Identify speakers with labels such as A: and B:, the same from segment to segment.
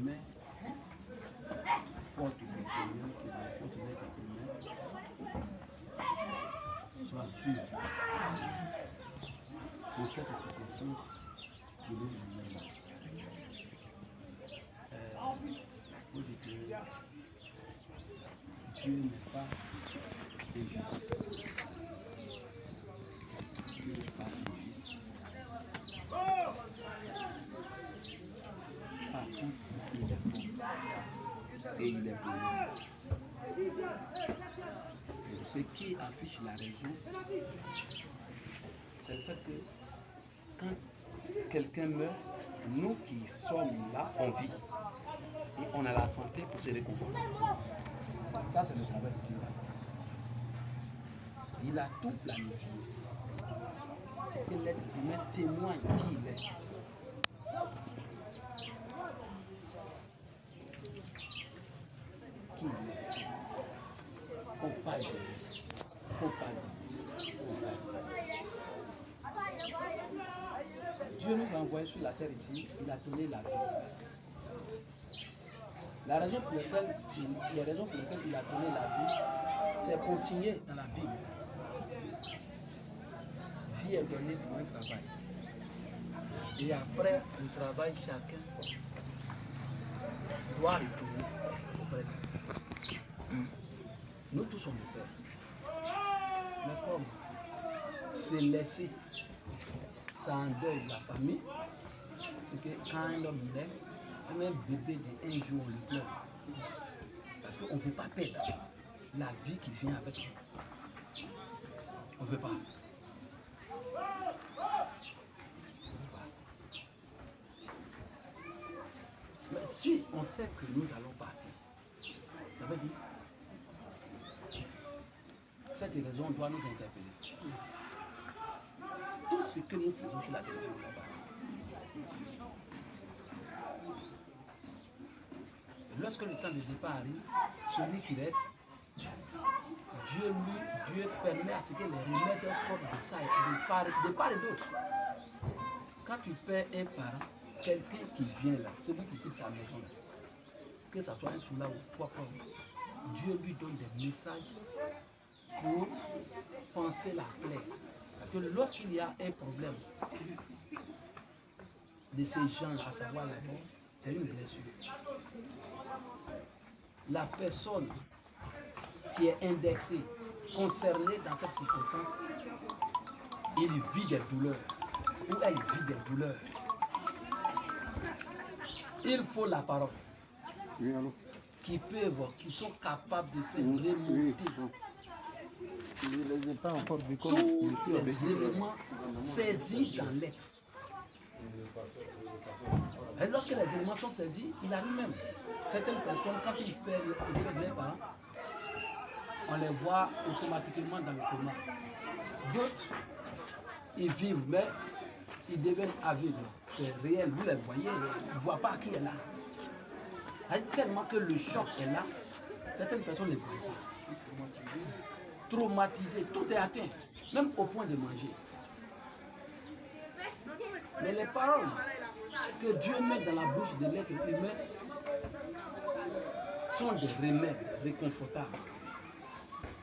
A: mais faute du Seigneur, que la force de l'être humain soit suivie pour cette circonstance de lui-même. Vous dites que Dieu n'est pas injuste. Dieu n'est pas injuste. Par contre, il est bon. Et il est bon. Ce qui affiche la raison, c'est le fait que quand quelqu'un meurt, nous qui sommes là, on vit. Et on a la santé pour se réconforter. Ça, c'est le travail de Dieu. Il a tout planifié. Et l'être humain témoigne qui il est. Qui il est. On parle de lui. On parle de lui. Dieu nous a envoyés sur la terre ici, il a donné la vie. Les raisons pour lesquelles il a donné la vie, c'est consigné dans la Bible. Vie est donnée pour un travail. Et après le travail, chacun doit retourner auprès de lui. Nous tous sommes des sœurs. Mais comme c'est laissé, ça endeuille la famille, et que quand un homme naît, même un bébé de 1 jour, on le pleure. Parce qu'on ne veut pas perdre la vie qui vient avec nous. On ne veut pas. Mais si on sait que nous allons partir, ça veut dire cette raison doit nous interpeller. Tout ce que nous faisons sur la terre, on va partir. Lorsque le temps de départ arrive, celui qui reste, Dieu permet à ce que les remèdes sortent de ça, de part et d'autre. Quand tu perds un parent, quelqu'un qui vient là, celui qui quitte sa maison là, que ce soit un soula ou quoi, Dieu lui donne des messages pour penser la plaie. Parce que lorsqu'il y a un problème de ces gens, à savoir la mort, c'est une blessure. La personne qui est indexée, concernée dans cette circonstance, il vit des douleurs, ou elle vit des douleurs. Il faut la parole.
B: Oui, allô?
A: Qui sont capables de faire remonter
B: je ne les ai pas encore vus comme
A: tous les éléments saisis dans l'être. Et lorsque les éléments sont saisis, il arrive même. Certaines personnes, quand ils perdent les parents, on les voit automatiquement dans le coma. D'autres, ils vivent, mais ils deviennent aveugles. C'est réel, vous les voyez, ils ne voient pas qui est là. Tellement que le choc est là, certaines personnes ne les voient pas. Traumatisées, tout est atteint, même au point de manger. Mais les paroles que Dieu met dans la bouche de l'être humain sont des remèdes réconfortables.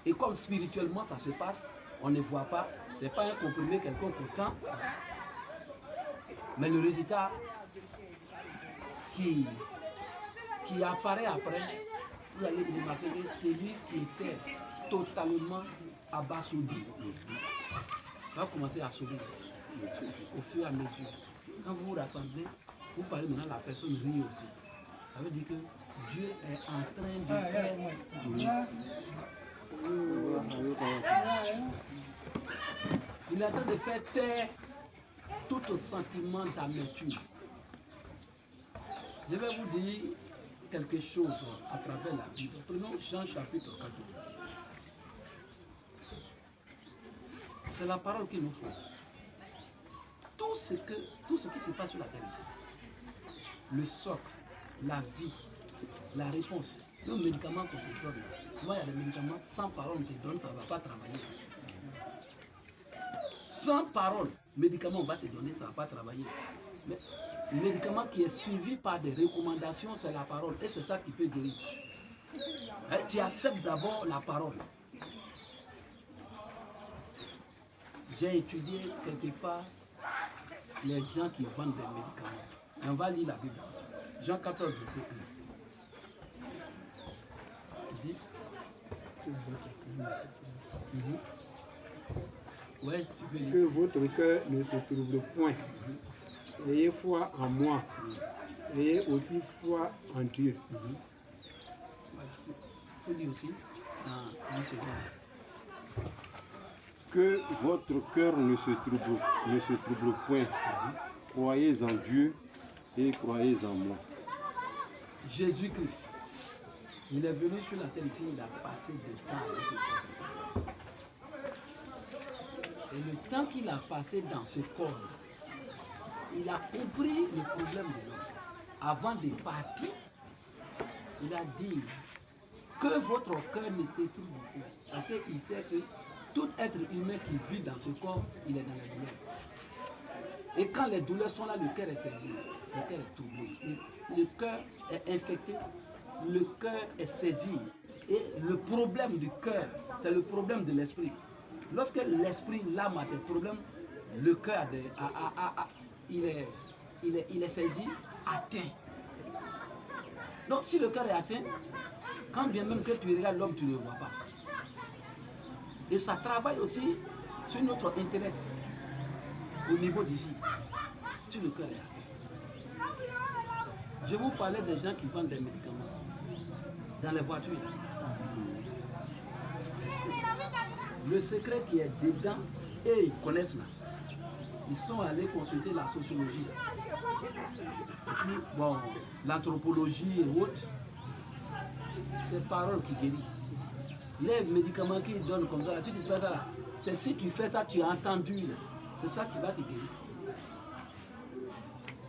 A: Et comme spirituellement ça se passe, on ne voit pas, ce n'est pas un comprimé quelconque autant, mais le résultat qui apparaît après, vous allez remarquer que celui qui était totalement abasourdi va commencer à sourire au fur et à mesure. Quand vous vous rassemblez, vous parlez maintenant, la personne rit aussi. Ça veut dire que Dieu est en train de faire... Il est en train de faire taire tout sentiment d'amertume. Je vais vous dire quelque chose à travers la Bible. Prenons Jean chapitre 14. C'est la parole qu'il nous faut. Tout ce qui se passe sur la terre ici, le socle, la vie, la réponse, le médicament qu'on te donne, moi il y a des médicaments, sans parole on te donne, ça ne va pas travailler. Sans parole, médicament on va te donner, ça ne va pas travailler. Mais médicament qui est suivi par des recommandations, c'est la parole. Et c'est ça qui peut guérir. Hein, tu acceptes d'abord la parole. J'ai étudié quelque part les gens qui vendent des médicaments. Et on va lire la Bible. Jean 14, verset 1. Dis. Ouais, tu peux lire.
C: Que votre cœur ne se trouble point. Ayez foi en moi. Ayez aussi foi en Dieu.
A: Voilà. Il faut dire aussi dans 10 secondes.
D: Que votre cœur ne se trouble point. Croyez en Dieu et croyez en moi.
A: Jésus-Christ, il est venu sur la terre ici, il a passé du temps avec le Père. Et le temps qu'il a passé dans ce corps, il a compris le problème de l'homme. Avant de partir, il a dit que votre cœur ne se trouble point. Parce qu'il sait que tout être humain qui vit dans ce corps, il est dans la douleur. Et quand les douleurs sont là, le cœur est saisi, le cœur est troublé. Le cœur est infecté, le cœur est saisi. Et le problème du cœur, c'est le problème de l'esprit. Lorsque l'esprit, l'âme a des problèmes, le cœur il est saisi, atteint. Donc si le cœur est atteint, quand bien même que tu regardes l'homme, tu ne le vois pas. Et ça travaille aussi sur notre intellect, au niveau d'ici, sur le cœur est atteint. Je vous parlais des gens qui vendent des médicaments dans les voitures. Le secret qui est dedans, et ils connaissent là. Ils sont allés consulter la sociologie. Et puis, bon, l'anthropologie et autres, c'est parole qui guérit. Les médicaments qu'ils donnent comme ça, si tu fais ça là, c'est si tu fais ça, tu as entendu, c'est ça qui va te guérir.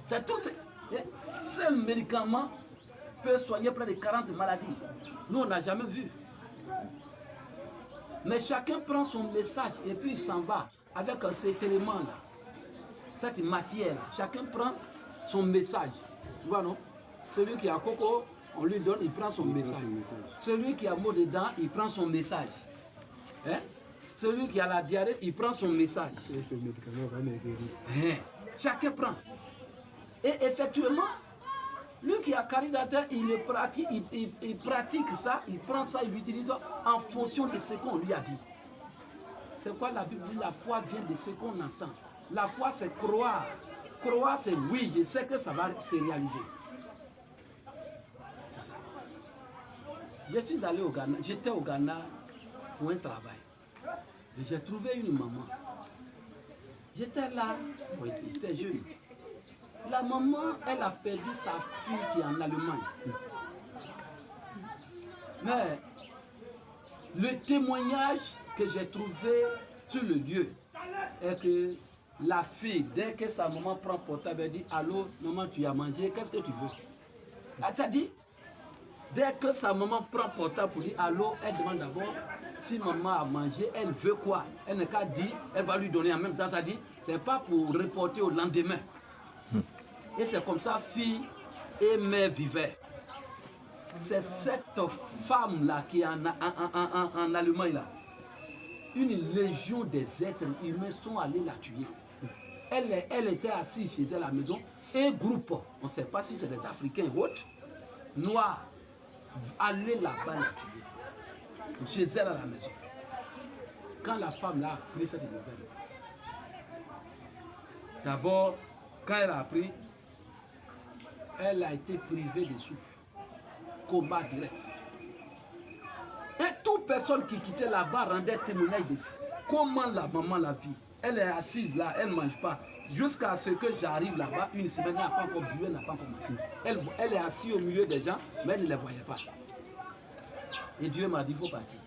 A: C'est tout. Seul médicament peut soigner près de 40 maladies. Nous, on n'a jamais vu. Mais chacun prend son message et puis il s'en va avec cet élément-là, cette matière-là. Chacun prend son message. Tu vois, non? Celui qui a coco, on lui donne, il prend son message. Celui qui a mot dedans, il prend son message. Hein? Celui qui a la diarrhée, il prend son message.
C: Et ce médicament va me guérir.
A: Hein? Chacun prend. Et effectivement, lui qui a caridateur, il pratique ça, il prend ça, il l'utilise en fonction de ce qu'on lui a dit. C'est quoi la Bible dit? La foi vient de ce qu'on entend. La foi, c'est croire. Croire, c'est oui, je sais que ça va se réaliser. C'est ça. Je suis allé au Ghana, j'étais au Ghana pour un travail. Et j'ai trouvé une maman. J'étais là, j'étais jeune. La maman, elle a perdu sa fille qui est en Allemagne. Mais le témoignage que j'ai trouvé sur le lieu est que la fille, dès que sa maman prend portable, elle dit « Allô, maman, tu as mangé, qu'est-ce que tu veux ?» Elle dit, dès que sa maman prend portable pour dire « Allô », elle demande d'abord si maman a mangé, elle veut quoi. Elle n'a qu'à dire, elle va lui donner en même temps, ça dit, c'est pas pour reporter au lendemain. Et c'est comme ça, fille et mère vivaient. C'est cette femme-là qui est en Allemagne, là. Une légion des êtres humains sont allés la tuer. Elle était assise chez elle à la maison. Un groupe, on ne sait pas si c'est des Africains ou autres, noirs, allaient là-bas la tuer. Chez elle à la maison. Quand la femme-là a pris cette nouvelle, d'abord, quand elle a appris, elle a été privée de souffle. Coma direct. Et toute personne qui quittait là-bas rendait témoignage de comment la maman la vit. Elle est assise là, elle ne mange pas. Jusqu'à ce que j'arrive là-bas, une semaine, elle n'a pas encore bu, elle n'a pas encore mangé. Elle est assise au milieu des gens, mais elle ne les voyait pas. Et Dieu m'a dit, il faut partir.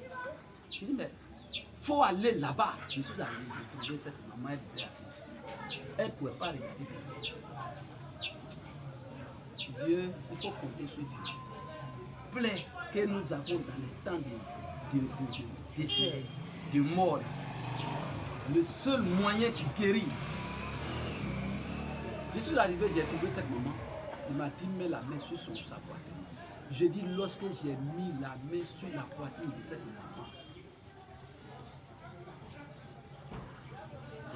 A: Je dis, mais il faut aller là-bas. Je suis allé, j'ai trouvé cette maman, elle était assise. Elle ne pouvait pas regarder. Dieu, il faut compter sur Dieu. Plaît que nous avons dans les temps de décès, de mort. Le seul moyen qui guérit, Je suis arrivé, j'ai trouvé cette maman. Il m'a dit, mets la main sur sa poitrine. Je dis, lorsque j'ai mis la main sur la poitrine de cette maman,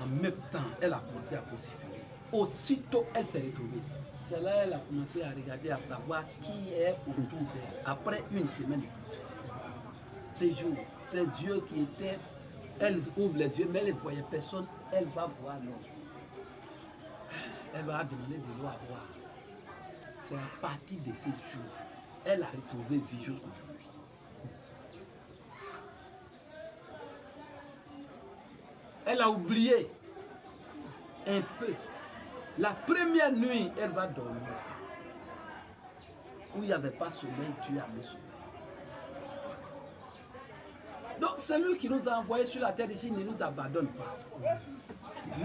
A: en même temps, elle a commencé à vociférer. Aussitôt, elle s'est retrouvée. C'est là qu'elle a commencé à regarder, à savoir qui est autour d'elle. Après une semaine de plus. Ces jours, ces yeux qui étaient, elle ouvre les yeux, mais elle ne voyait personne, elle va voir l'homme. Elle va demander de l'eau à boire. C'est à partir de ces jours, elle a retrouvé vie jusqu'aujourd'hui. Elle a oublié un peu. La première nuit, elle va dormir. Où il n'y avait pas sommeil, Dieu a mis sommeil. Donc, celui qui nous a envoyés sur la terre ici ne nous abandonne pas.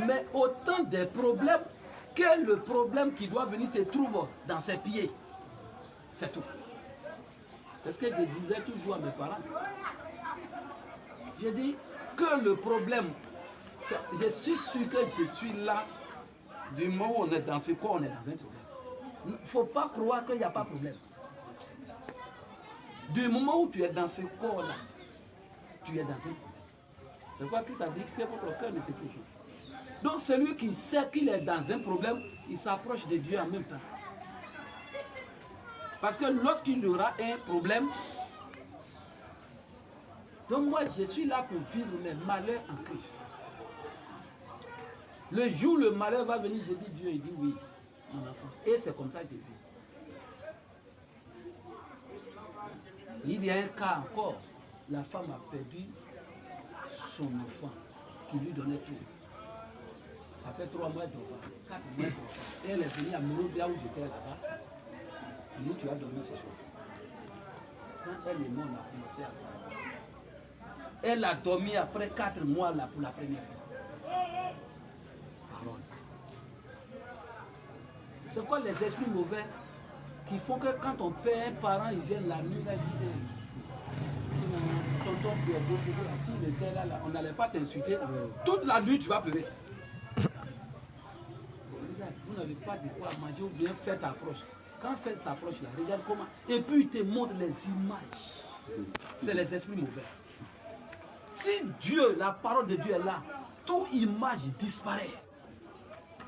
A: Mais autant des problèmes que le problème qui doit venir te trouver dans ses pieds. C'est tout. C'est ce que je disais toujours à mes parents. Je dis que le problème, je suis sûr que je suis là du moment où on est dans ce corps, on est dans un problème. Il ne faut pas croire qu'il n'y a pas de problème. Du moment où tu es dans ce corps-là, tu es dans un problème. C'est pourquoi Christ a dit que votre cœur ne s'effraie pas. Donc celui qui sait qu'il est dans un problème, il s'approche de Dieu en même temps. Parce que lorsqu'il aura un problème, donc moi je suis là pour vivre mes malheurs en Christ. Le jour où le malheur va venir, je dis Dieu, il dit oui, mon enfant. Et c'est comme ça que je vis. Il y a un cas encore, la femme a perdu son enfant qui lui donnait tout. Ça fait 3 mois d'enfant, 4 mois d'enfant. Et elle est venue à Monrovia où j'étais là-bas. Elle dit, tu as dormi ce soir. Quand elle et moi, on a commencé à parler. Elle a dormi après 4 mois là pour la première fois. Parole. C'est quoi les esprits mauvais qui font que quand on perd un parent, ils viennent la nuit, là, ils disent, tonton qui est décédé, si le était là, on n'allait pas t'insulter. Toute la nuit, tu vas pleurer. Vous n'avez pas de quoi manger ou bien faire ta approche. Quand Fête s'approche là, regarde comment. Et puis il te montre les images. C'est les esprits mauvais. Si Dieu, la parole de Dieu est là, toute image disparaît.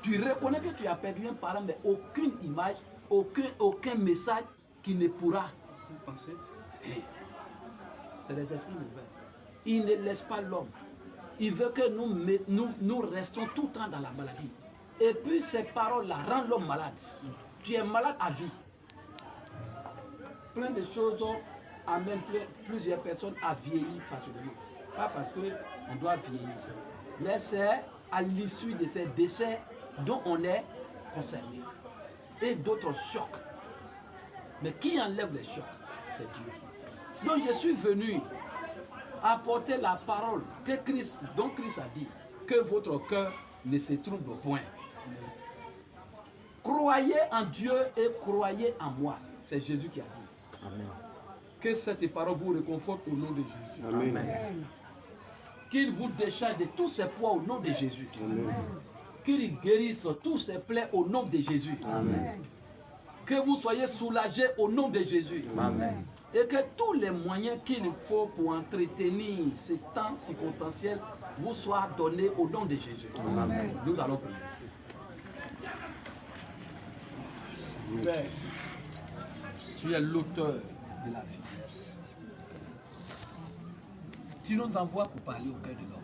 A: Tu reconnais que tu as perdu un parent, mais aucune image, aucun message qui ne pourra penser. C'est les esprits mauvais. Il ne laisse pas l'homme. Il veut que nous restons tout le temps dans la maladie. Et puis ces paroles-là rendent l'homme malade. Tu es malade à vie. Plein de choses amènent plusieurs personnes à vieillir facilement. Pas parce qu'on doit vieillir. Mais c'est à l'issue de ces décès dont on est concerné. Et d'autres chocs. Mais qui enlève les chocs? C'est Dieu. Donc je suis venu apporter la parole dont Christ a dit que votre cœur ne se trouble point. Croyez en Dieu et croyez en moi. C'est Jésus qui a dit. Amen. Que cette parole vous réconforte au nom de Jésus.
D: Amen.
A: Amen. Qu'il vous décharge de tous ses poids au nom de Jésus. Amen. Qu'il guérisse tous ses plaies au nom de Jésus. Amen. Que vous soyez soulagés au nom de Jésus. Amen. Et que tous les moyens qu'il faut pour entretenir ces temps circonstanciels vous soient donnés au nom de Jésus. Amen. Nous allons prier. Père, tu es l'auteur de la vie. Tu nous envoies pour parler au cœur de l'homme.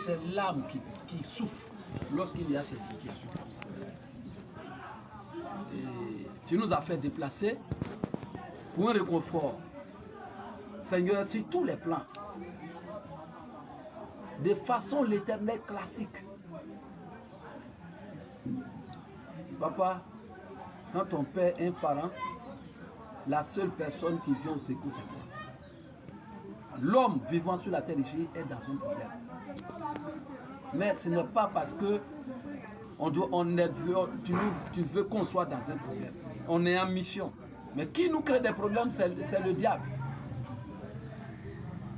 A: C'est l'âme qui souffre lorsqu'il y a cette situation comme ça. Et tu nous as fait déplacer pour un réconfort. Seigneur, sur tous les plans, de façon l'éternel classique. Papa, quand on perd un parent, la seule personne qui vient au secours, c'est toi. L'homme vivant sur la terre ici est dans un problème. Mais ce n'est pas parce que tu veux qu'on soit dans un problème. On est en mission. Mais qui nous crée des problèmes, c'est le diable.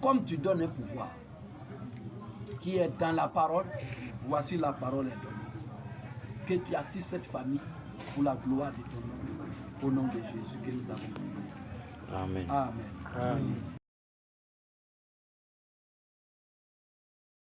A: Comme tu donnes un pouvoir qui est dans la parole, voici la parole est donnée. que tu assistes cette famille pour la gloire de ton nom. Au nom de Jésus que nous avons prié.
E: Amen.
A: Amen.
C: Amen.